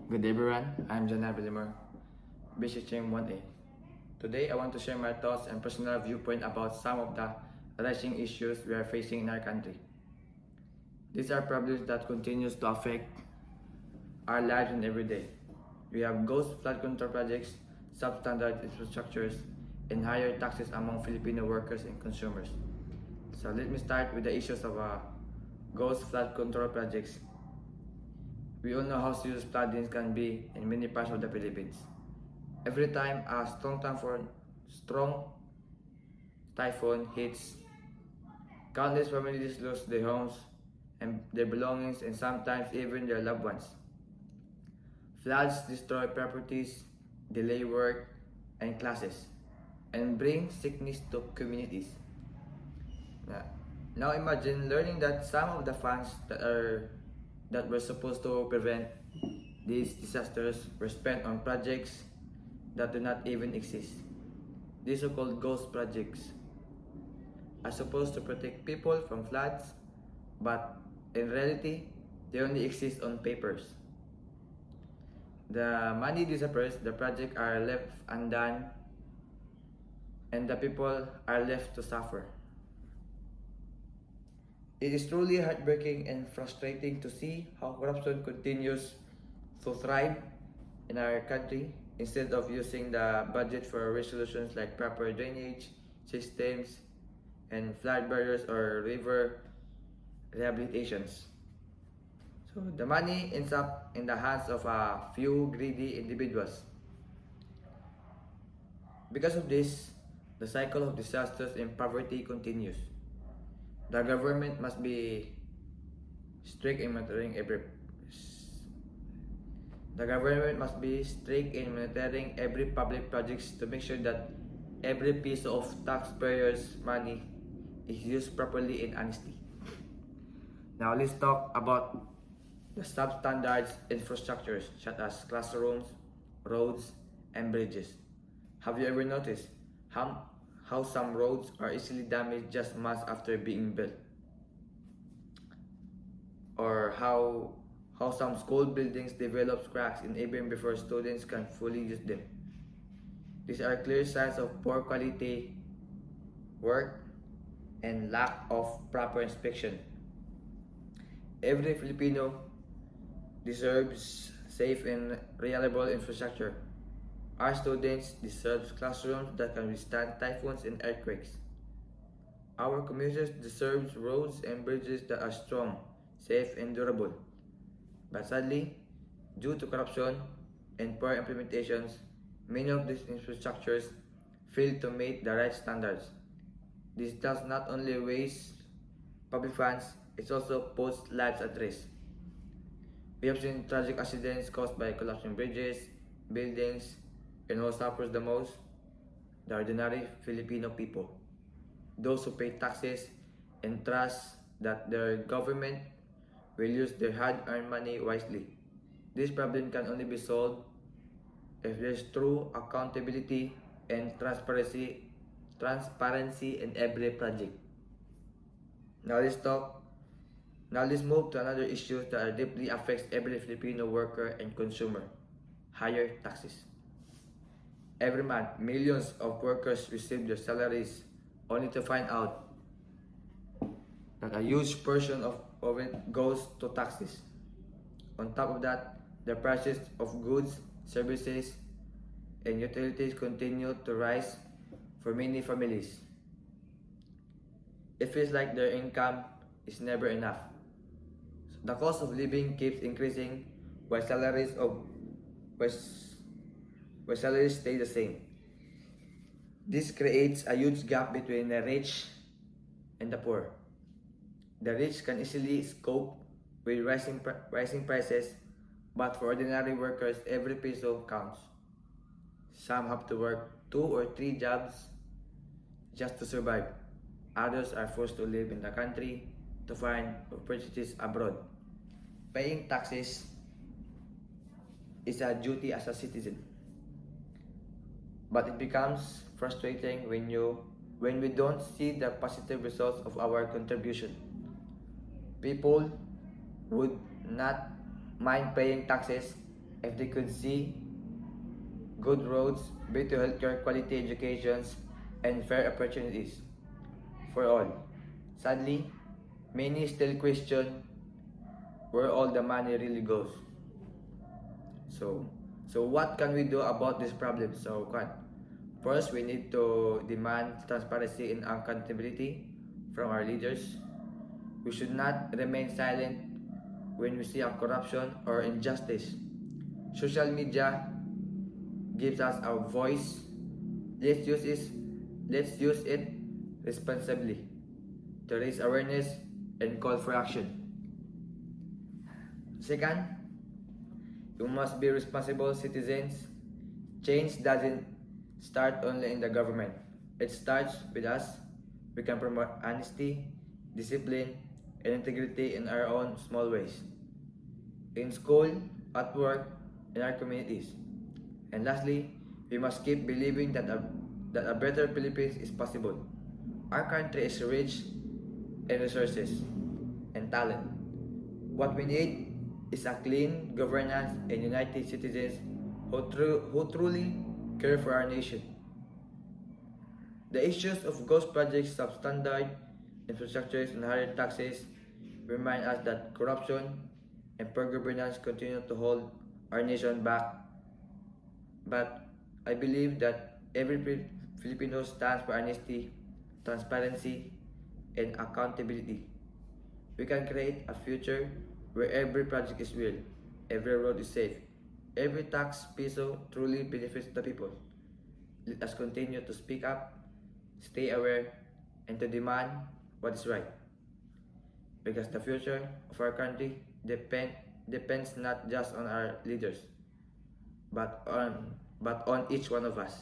Good day everyone, I'm Janar Bilimor, BCHM 1A. Today I want to share my thoughts and personal viewpoint about some of the rising issues we are facing in our country. These are problems that continues to affect our lives in every day. We have ghost flood control projects, substandard infrastructures, and higher taxes among Filipino workers and consumers. So let me start with the issues of ghost flood control projects. We all know how serious flooding can be in many parts of the Philippines. Every time a strong typhoon hits, countless families lose their homes and their belongings and sometimes even their loved ones. Floods destroy properties, delay work and classes, and bring sickness to communities. Now imagine learning that some of the funds that were supposed to prevent these disasters were spent on projects that do not even exist. These are called ghost projects, are supposed to protect people from floods, but in reality, they only exist on papers. The money disappears, the projects are left undone, and the people are left to suffer. It is truly heartbreaking and frustrating to see how corruption continues to thrive in our country instead of using the budget for resolutions like proper drainage systems and flood barriers or river rehabilitations. So the money ends up in the hands of a few greedy individuals. Because of this, the cycle of disasters and poverty continues. The government must be strict in monitoring every public projects to make sure that every piece of taxpayers' money is used properly in honesty. Now let's talk about the substandard infrastructures such as classrooms, roads, and bridges. Have you ever noticed how some roads are easily damaged just months after being built? Or how some school buildings develop cracks even before students can fully use them. These are clear signs of poor quality work and lack of proper inspection. Every Filipino deserves safe and reliable infrastructure. Our students deserve classrooms that can withstand typhoons and earthquakes. Our communities deserve roads and bridges that are strong, safe, and durable. But sadly, due to corruption and poor implementations, many of these infrastructures fail to meet the right standards. This does not only waste public funds, it also puts lives at risk. We have seen tragic accidents caused by collapsing bridges, buildings, and who suffers the most? The ordinary Filipino people. Those who pay taxes and trust that their government will use their hard-earned money wisely. This problem can only be solved if there is true accountability and transparency in every project. Now let's move to another issue that deeply affects every Filipino worker and consumer: higher taxes. Every month, millions of workers receive their salaries only to find out that a huge portion of it goes to taxes. On top of that, the prices of goods, services, and utilities continue to rise for many families. It feels like their income is never enough. The cost of living keeps increasing while salaries stay the same. This creates a huge gap between the rich and the poor. The rich can easily cope with rising prices, but for ordinary workers, every peso counts. Some have to work 2 or 3 jobs just to survive. Others are forced to live in the country to find opportunities abroad. Paying taxes is a duty as a citizen. But it becomes frustrating when we don't see the positive results of our contribution. People would not mind paying taxes if they could see good roads, better healthcare, quality educations, and fair opportunities for all. Sadly, many still question where all the money really goes. So, so what can we do about this problem? First, we need to demand transparency and accountability from our leaders. We should not remain silent when we see a corruption or injustice. Social media gives us a voice. Let's use it, let's use it responsibly to raise awareness and call for action. Second, we must be responsible citizens. Change doesn't start only in the government. It starts with us. We can promote honesty, discipline, and integrity in our own small ways. In school, at work, in our communities. And lastly, we must keep believing that a better Philippines is possible. Our country is rich in resources and talent. What we need is a clean governance and united citizens who truly care for our nation. The issues of ghost projects, substandard infrastructures, and higher taxes remind us that corruption and poor governance continue to hold our nation back. But I believe that every Filipino stands for honesty, transparency, and accountability. We can create a future where every project is real, every road is safe, every tax peso truly benefits the people. Let us continue to speak up, stay aware, and to demand what is right. Because the future of our country depends not just on our leaders, but on each one of us.